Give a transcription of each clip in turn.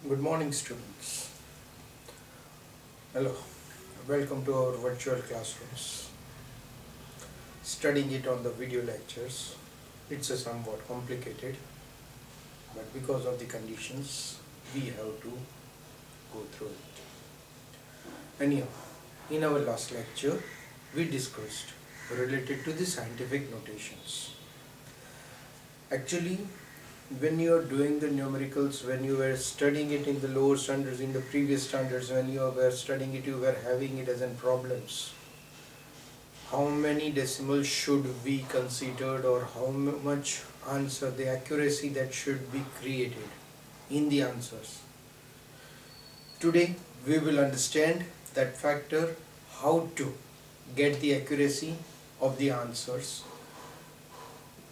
Good morning, students. Hello, welcome to our virtual classrooms. Studying it on the video lectures, it's a somewhat complicated, but because of the conditions, we have to go through it. Anyhow, in our last lecture, we discussed related to the scientific notations. Actually, when you are doing the numericals, when you were studying it in the lower standards, in the previous standards, when you were studying it, you were having it as in problems. How many decimals should be considered, or how much answer, the accuracy that should be created in the answers. Today, we will understand that factor, how to get the accuracy of the answers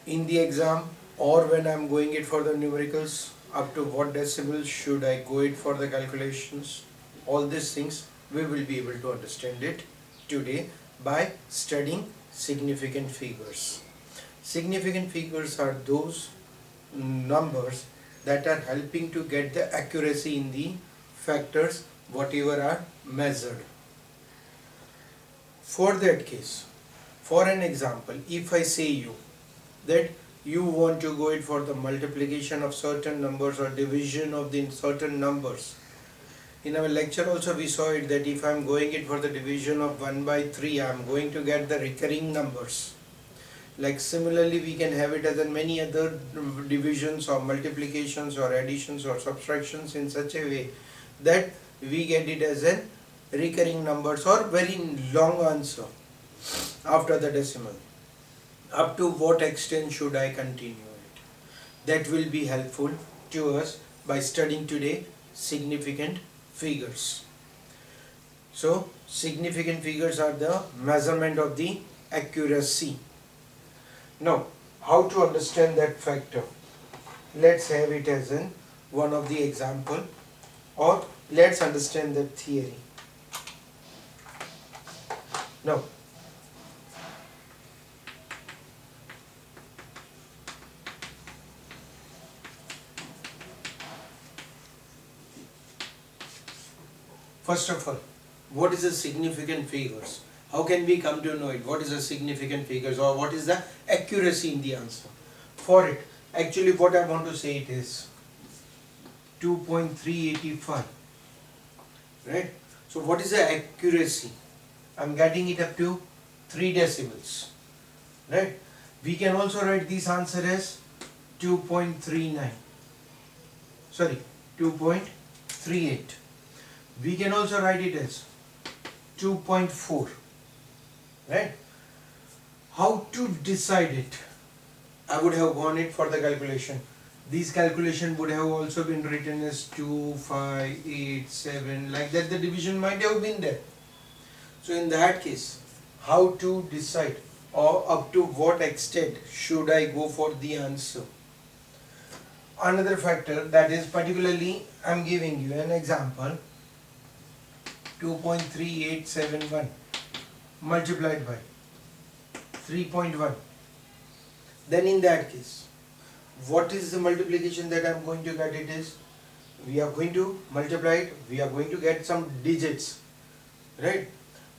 in the exam, or when I am going it for the numericals, up to what decibels should I go it for the calculations. All these things we will be able to understand it today by studying significant figures. Significant figures are those numbers that are helping to get the accuracy in the factors whatever are measured. For that case, for an example, if I say you that you want to go it for the multiplication of certain numbers or division of the certain numbers. In our lecture also we saw it that if I am going it for the division of 1 by 3, I am going to get the recurring numbers. Like similarly we can have it as in many other divisions or multiplications or additions or subtractions in such a way that we get it as a recurring numbers or very long answer after the decimal. Up to what extent should I continue it? That will be helpful to us by studying today significant figures. So, significant figures are the measurement of the accuracy. Now, how to understand that factor? Let's have it as in one of the example, or let's understand the theory. Now, first of all, what is the significant figures? How can we come to know it? What is the significant figures, or what is the accuracy in the answer? For it, actually what I want to say it is 2.385, right? So what is the accuracy? I am getting it up to 3 decibels, right? We can also write this answer as 2.39, sorry, 2.38. We can also write it as 2.4, right? How to decide it? I would have gone it for the calculation. These calculation would have also been written as 2, 5, 8, 7, like that the division might have been there. So in that case, how to decide, or up to what extent should I go for the answer? Another factor, that is particularly I am giving you an example, 2.3871 multiplied by 3.1. Then in that case, what is the multiplication that I am going to get it is, we are going to multiply it, we are going to get some digits, right?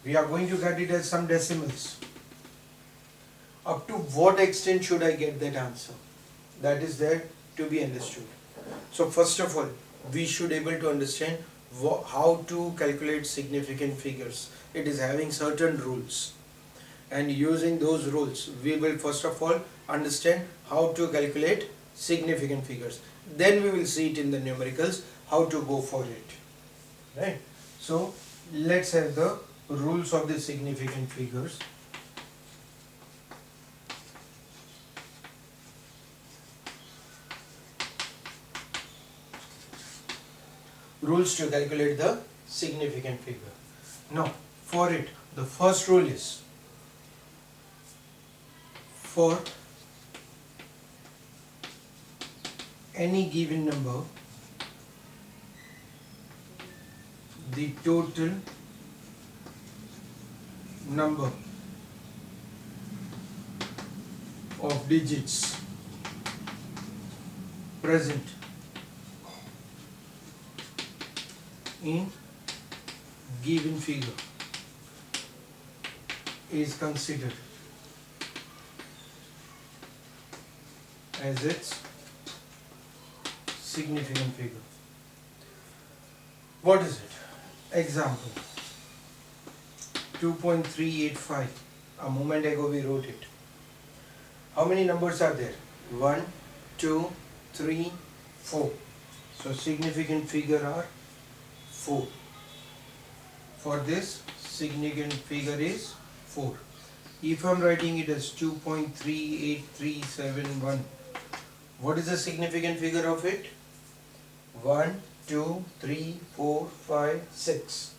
We are going to get it as some decimals. Up to what extent should I get that answer? That is there to be understood. So first of all, we should able to understand how to calculate significant figures. It is having certain rules, and using those rules we will first of all understand how to calculate significant figures. Then we will see it in the numericals how to go for it, right? So let's have the rules of the significant figures. Rules to calculate the significant figure. Now, for it, the first rule is, for any given number, the total number of digits present in given figure is considered as its significant figure. What is it? Example 2.385. A moment ago we wrote it. How many numbers are there? 1, 2, 3, 4. So significant figure are 4. For this, significant figure is 4. If I am writing it as 2.38371, what is the significant figure of it? 1, 2, 3, 4, 5, 6.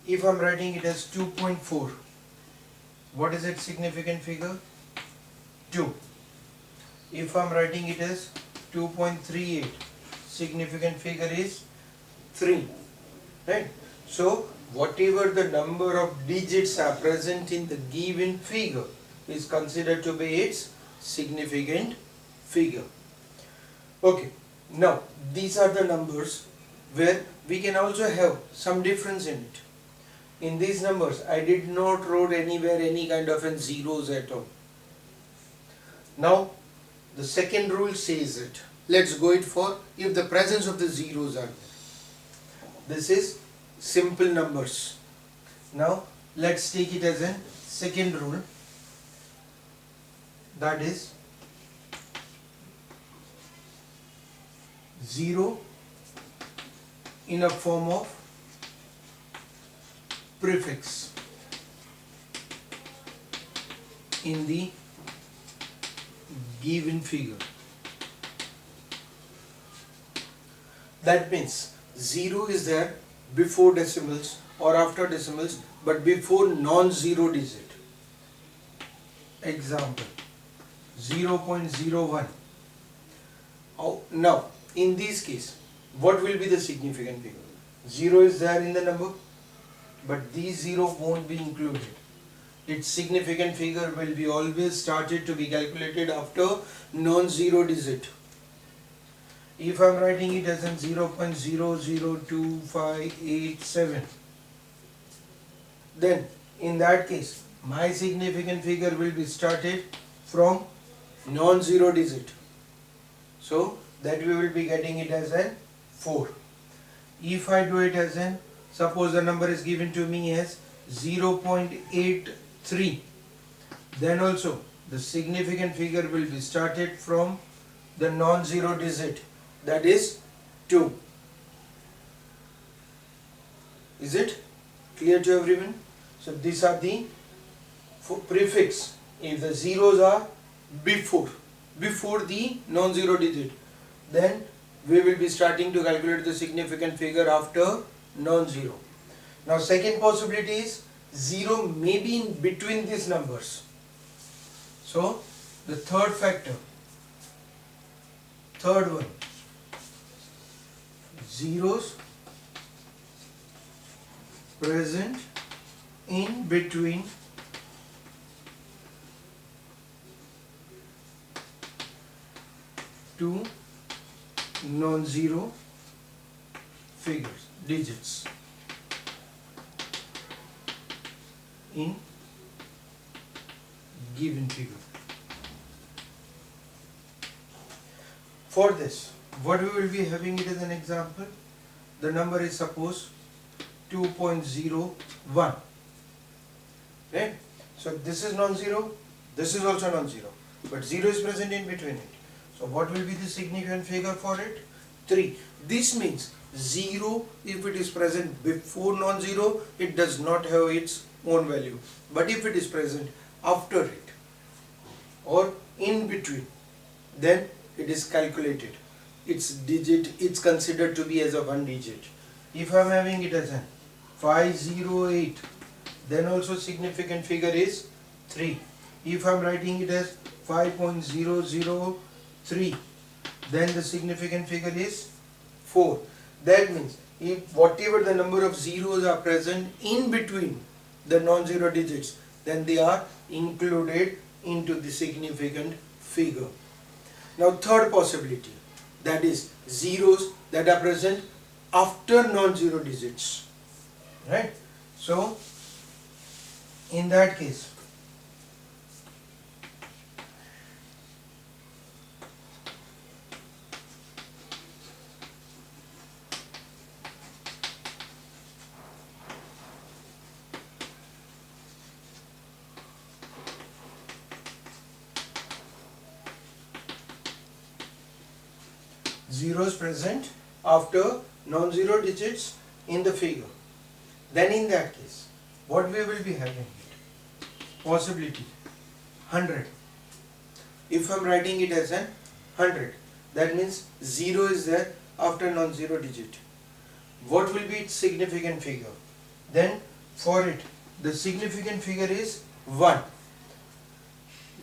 If I am writing it as 2.4, what is its significant figure? 2. If I am writing it as 2.38, significant figure is 3. Right? So, whatever the number of digits are present in the given figure is considered to be its significant figure. Okay, now these are the numbers where we can also have some difference in it. In these numbers, I did not wrote anywhere any kind of zeros at all. Now, the second rule says it. Let's go it for if the presence of the zeros are there. This is simple numbers. Now, let's take it as a second rule. That is 0 in a form of prefix in the given figure. That means 0 is there before decimals or after decimals, but before non-zero digit. Example 0.01. Now, in this case, what will be the significant figure? 0 is there in the number, but these 0 won't be included. Its significant figure will be always started to be calculated after non-zero digit. If I am writing it as in 0.002587, then in that case, my significant figure will be started from non-zero digit. So that we will be getting it as an 4. If I do it as an, suppose the number is given to me as 0.83, then also the significant figure will be started from the non-zero digit, that is 2. Is it clear to everyone? So these are the prefix. If the zeros are before the non-zero digit, then we will be starting to calculate the significant figure after non-zero. Now second possibility is 0 may be in between these numbers. So the third factor, third one, zeros present in between two non-zero figures, digits in given figure. For this, what we will be having it as an example, the number is suppose 2.01, right? So this is non-zero, this is also non-zero, but 0 is present in between it. So what will be the significant figure for it? 3. This means 0, if it is present before non-zero, it does not have its own value. But if it is present after it or in between, then it is calculated. Its digit, it's considered to be as a 1 digit. If I am having it as a 508, then also significant figure is 3. If I am writing it as 5.003, then the significant figure is 4. That means if whatever the number of zeros are present in between the non-zero digits, then they are included into the significant figure. Now third possibility, that is zeros that are present after non-zero digits, right? So in that case, zeros present after non-zero digits in the figure, then in that case, what we will be having? Possibility 100. If I am writing it as an 100, that means 0 is there after non-zero digit. What will be its significant figure? Then for it, the significant figure is 1.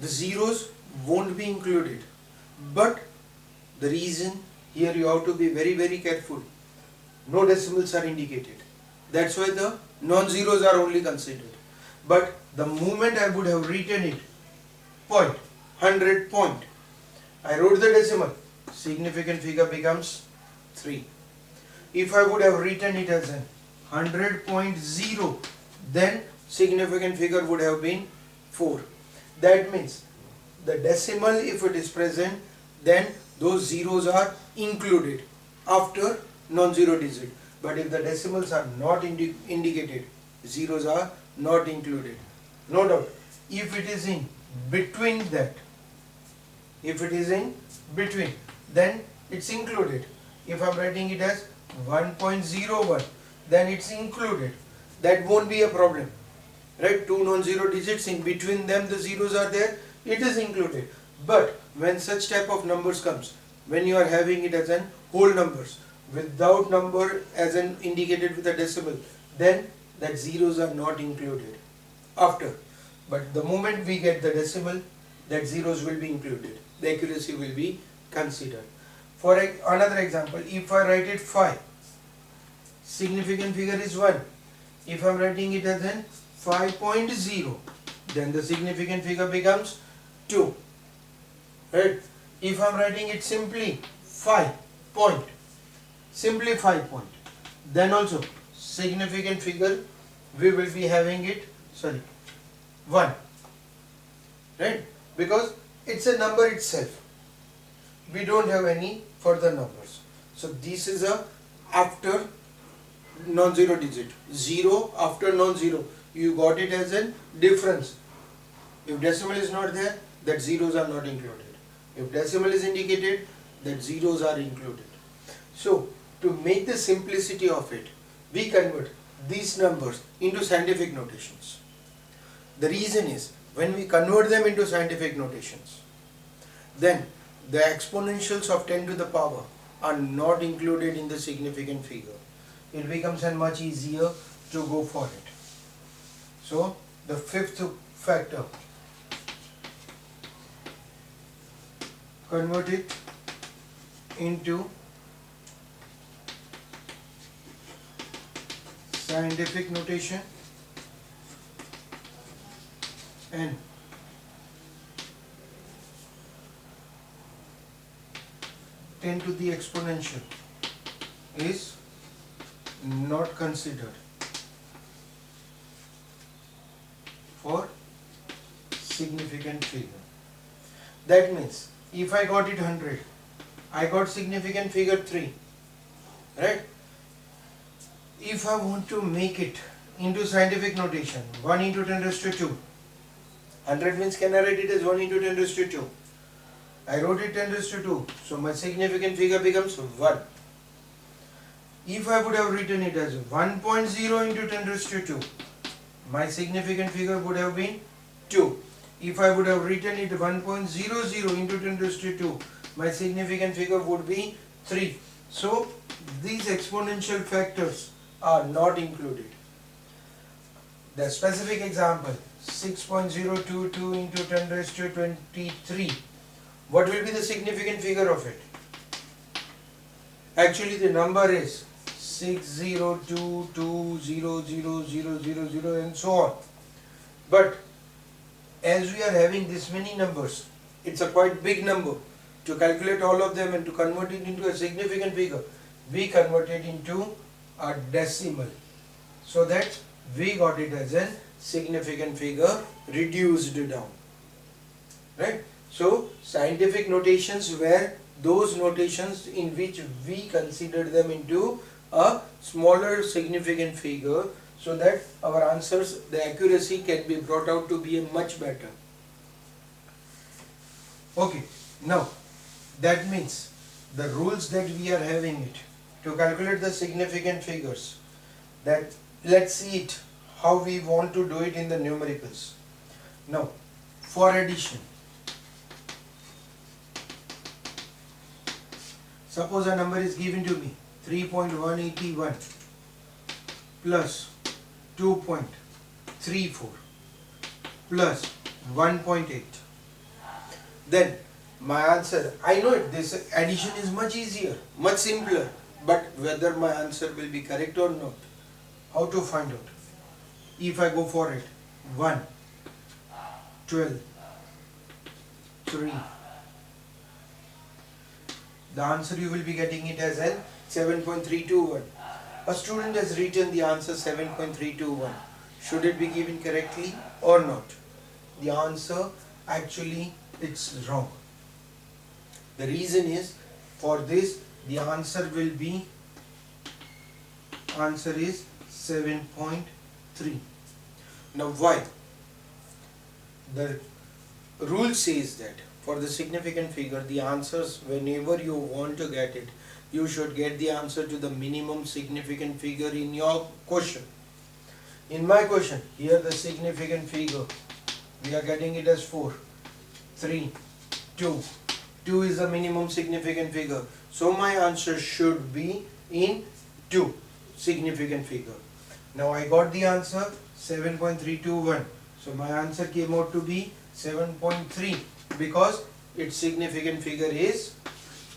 The zeros won't be included, but the reason here you have to be very careful. No decimals are indicated. That's why the non-zeros are only considered. But the moment I would have written it point, 100 point, I wrote the decimal, significant figure becomes 3. If I would have written it as an 100.0, then significant figure would have been 4. That means the decimal, if it is present, then those zeros are included after non-zero digit. But if the decimals are not indicated, zeros are not included. No doubt. If it is in between that, if it is in between, then it's included. If I'm writing it as 1.01, then it's included. That won't be a problem. Right? Two non-zero digits, in between them the zeros are there, it is included. But when such type of numbers comes, when you are having it as an whole numbers, without number as an indicated with a decimal, then that zeros are not included after. But the moment we get the decimal, that zeros will be included. The accuracy will be considered. For another example, if I write it 5, significant figure is 1. If I am writing it as an 5.0, then the significant figure becomes 2. Right? If I am writing it simply 5 point, simply 5 point, then also significant figure we will be having it 1, right? Because it's a number itself, we don't have any further numbers. So this is a after non-zero digit, 0 after non-zero, you got it as a difference. If decimal is not there, that zeros are not included. If decimal is indicated, that zeros are included. So to make the simplicity of it, we convert these numbers into scientific notations. The reason is, when we convert them into scientific notations, then the exponentials of 10 to the power are not included in the significant figure. It becomes much easier to go for it. So the fifth factor, convert it into scientific notation and ten to the exponential is not considered for significant figure. That means if I got it 100, I got significant figure 3, right? If I want to make it into scientific notation, 1 into 10 raised to 2, 100 means can I write it as 1 into 10 raised to 2? I wrote it 10 raised to 2, so my significant figure becomes 1. If I would have written it as 1.0 into 10 raised to 2, my significant figure would have been 2. If I would have written it 1.00 into 10 raised to 2, my significant figure would be 3. So these exponential factors are not included. The specific example, 6.022 into 10 raised to 23. What will be the significant figure of it? Actually the number is 602200000 and so on. But as we are having this many numbers, it's a quite big number. To calculate all of them and to convert it into a significant figure we converted into a decimal, so that we got it as a significant figure reduced down, right? So scientific notations were those notations in which we considered them into a smaller significant figure, so that our answers, the accuracy can be brought out to be a much better. Okay, now that means the rules that we are having it to calculate the significant figures, that let's see it how we want to do it in the numericals. Now for addition, suppose a number is given to me 3.181 plus 2.34 plus 1.8. Then my answer, I know it, this addition is much easier, much simpler, but whether my answer will be correct or not, how to find out? If I go for it, 1, 12, 3, the answer you will be getting it as an 7.321. A student has written the answer 7.321. Should it be given correctly or not? The answer, actually it's wrong. The reason is, for this the answer will be, answer is 7.3. Now why? The rule says that for the significant figure, the answers, whenever you want to get it, you should get the answer to the minimum significant figure in your question. In my question, here the significant figure, we are getting it as 4, 3, 2. 2 is the minimum significant figure. So my answer should be in 2 significant figure. Now I got the answer 7.321. So my answer came out to be 7.3 because its significant figure is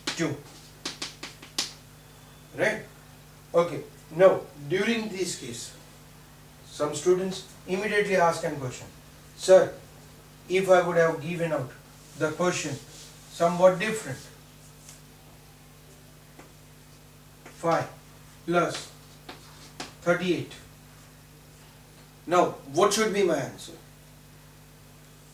2. Right? Okay. Now during this case, some students immediately ask a question. Sir, if I would have given out the question somewhat different, 5 plus 38. Now what should be my answer?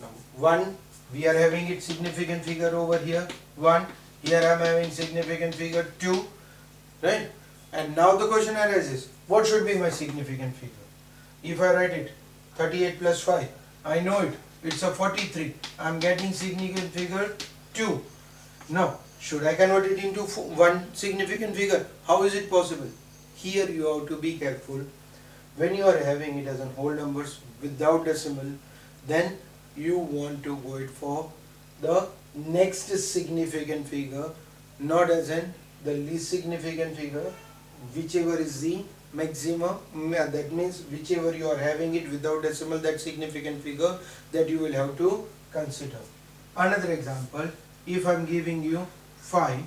Now 1, we are having its significant figure over here, 1, here I am having significant figure 2, right? And now the question arises, what should be my significant figure? If I write it 38 plus 5, I know it, it's a 43, I am getting significant figure 2. Now should I convert it into one significant figure? How is it possible? Here you have to be careful. When you are having it as a whole numbers without decimal, then you want to go it for the next significant figure, not as in the least significant figure, whichever is the maximum, that means whichever you are having it without decimal, that significant figure that you will have to consider. Another example, if I am giving you 5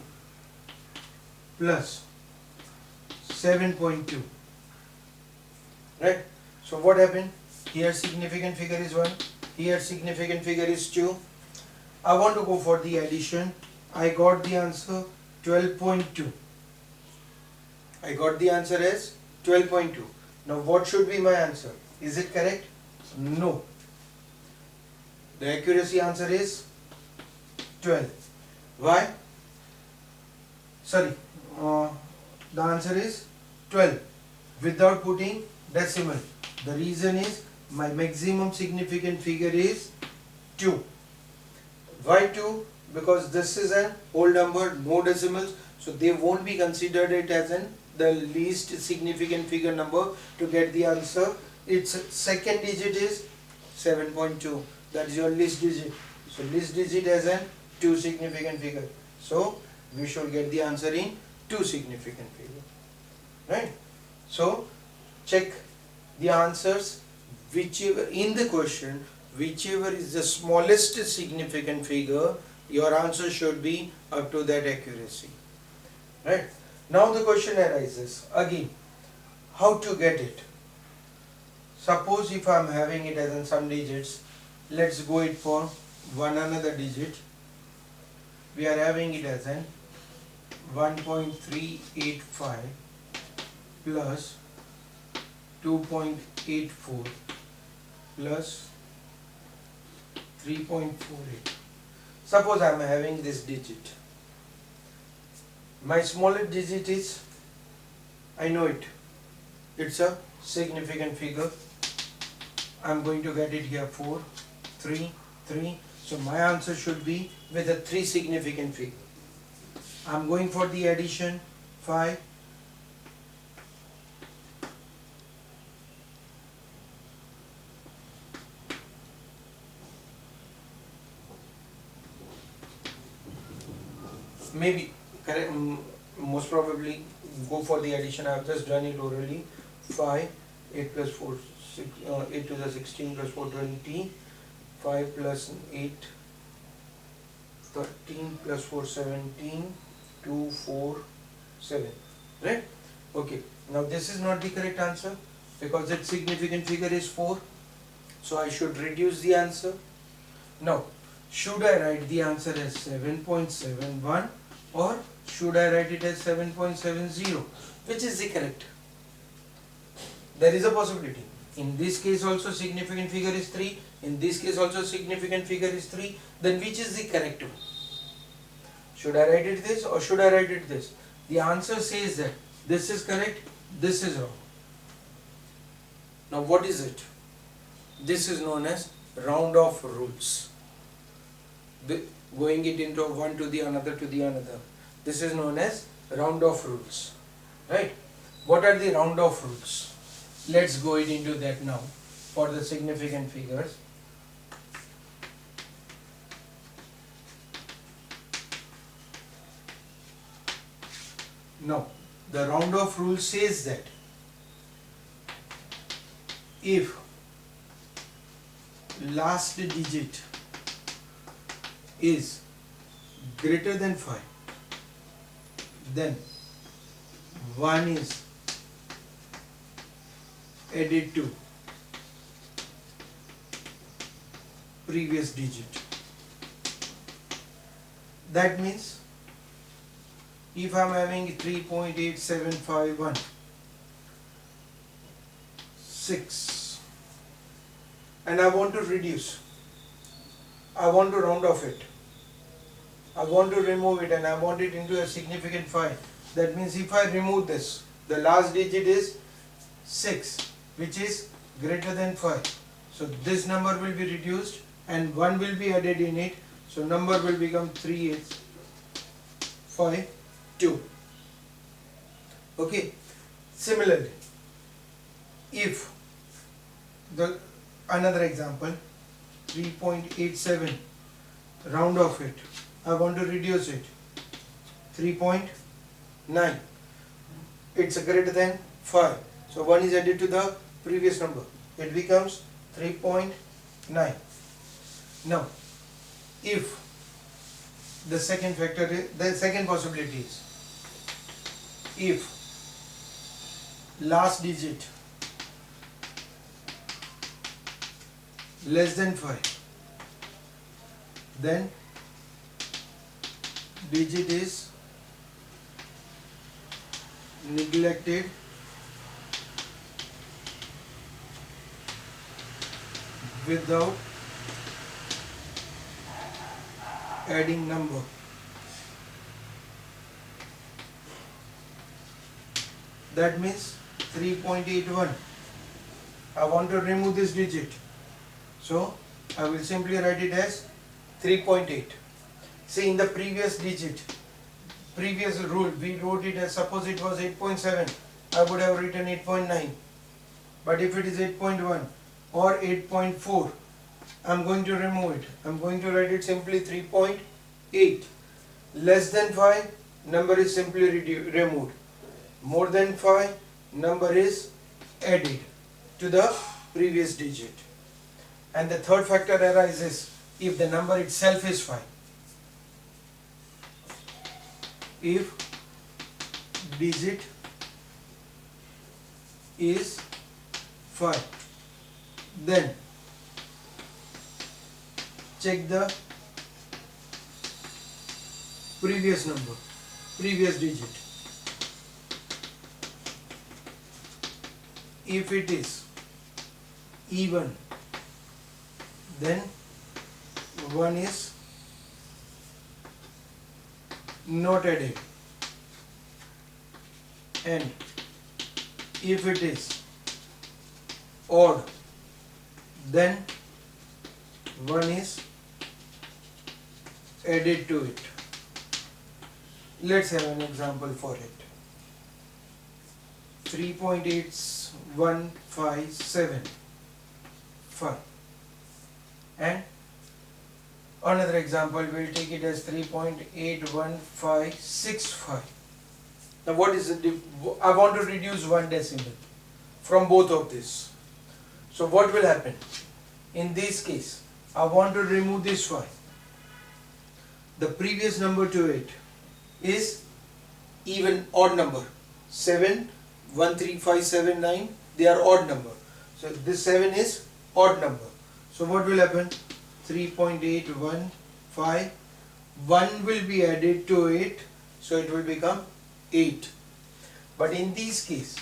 plus 7.2, right? So what happened? Here significant figure is 1, here significant figure is 2. I want to go for the addition. I got the answer 12.2. I got the answer as 12.2. Now what should be my answer? Is it correct? No. The accuracy answer is 12. Why? Sorry, the answer is 12 without putting decimal. The reason is my maximum significant figure is 2. Why 2? Because this is an whole number, no decimals, so they won't be considered it as the least significant figure number to get the answer. Its second digit is 7.2. That is your least digit. So least digit as an 2 significant figure. So we should get the answer in 2 significant figure. Right? So check the answers, whichever in the question, whichever is the smallest significant figure, your answer should be up to that accuracy. Right? Now the question arises again, how to get it? Suppose if I am having it as in some digits, let's go it for one another digit. We are having it as an 1.385 plus 2.84 plus 3.48. Suppose I am having this digit. My smallest digit is, I know it, it's a significant figure. I am going to get it here 4, 3, 3. So my answer should be with a 3 significant figure. I am going for the addition 5. Maybe correct, most probably go for the addition. I have just done it orally. 5, 8 plus 4, 6, 8 to the 16 plus 4, 20. 5 plus 8, 13 plus 4, 17. 2, 4, 7. Right? Okay. Now this is not the correct answer because its significant figure is 4. So I should reduce the answer. Now, should I write the answer as 7.71 or should I write it as 7.70? Which is the correct? There is a possibility. In this case also significant figure is 3. In this case also significant figure is 3. Then which is the correct one? Should I write it this or should I write it this? The answer says that this is correct, this is wrong. Now what is it? This is known as round off rules. Going it into one to the another to the another. This is known as round off rules. Right? What are the round off rules? Let's go into that now for the significant figures. Now, the round off rule says that if last digit is greater than 5, then 1 is added to previous digit. That means if I am having 3.8751 6 and I want to reduce, I want to round off it, I want to remove it and I want it into a significant 5. That means if I remove this, the last digit is 6, which is greater than 5. So this number will be reduced and 1 will be added in it. So number will become 3852. Okay. Similarly, if another example, 3.87, round off it, I want to reduce it, 3.9, it's greater than 5, so 1 is added to the previous number, it becomes 3.9. Now if the second factor is, the second possibility is, if last digit less than 5, then digit is neglected without adding number. That means 3.81. I want to remove this digit, so I will simply write it as 3.8. See, in the previous digit, previous rule, we wrote it as, suppose it was 8.7, I would have written 8.9. But if it is 8.1 or 8.4, I am going to remove it. I am going to write it simply 3.8. Less than 5, number is simply removed. More than 5, number is added to the previous digit. And the third factor arises if the number itself is 5. If digit is 5, then check the previous number. previous digit. If it is even, then 1 is not added, and if it is odd, then 1 is added to it. Let's have an example for it. 3.8157 and another example, we'll take it as 3.81565. Now what is it? I want to reduce one decimal from both of these. So what will happen? In this case, I want to remove this 5. The previous number to it is even odd number. 7, 1, 3, 5, 7, 9, they are odd number. So this 7 is odd number. So what will happen? 3.815, 1 will be added to it, so it will become 8. But in this case,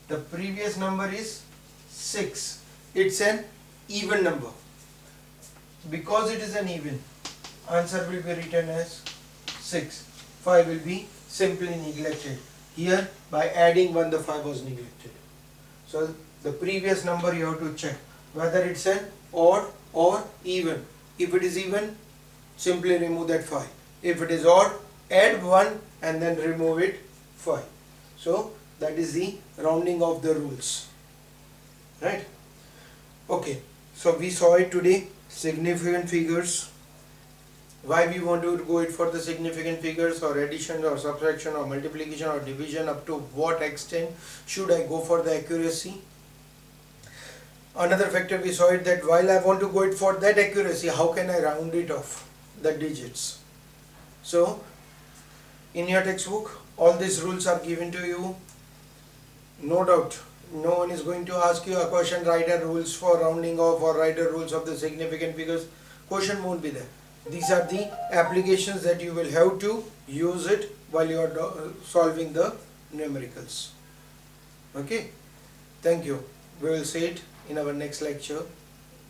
the previous number is 6. It's an even number. Because it is an even, answer will be written as 6. 5 will be simply neglected. Here, by adding 1, the 5 was neglected. So the previous number you have to check whether it's an odd or even. If it is even, simply remove that 5. If it is odd, add 1 and then remove it 5. So that is the rounding of the rules. Right? Okay. So we saw it today, significant figures. Why we want to go it for the significant figures, or addition or subtraction or multiplication or division, up to what extent should I go for the accuracy. Another factor we saw it that while I want to go it for that accuracy, how can I round it off the digits. So in your textbook all these rules are given to you. No doubt no one is going to ask you a question, write the rules for rounding off or write the rules of the significant figures. Question won't be there. These are the applications that you will have to use it while you are solving the numericals. Okay, thank you. We will see it in our next lecture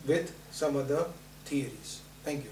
with some other theories. Thank you.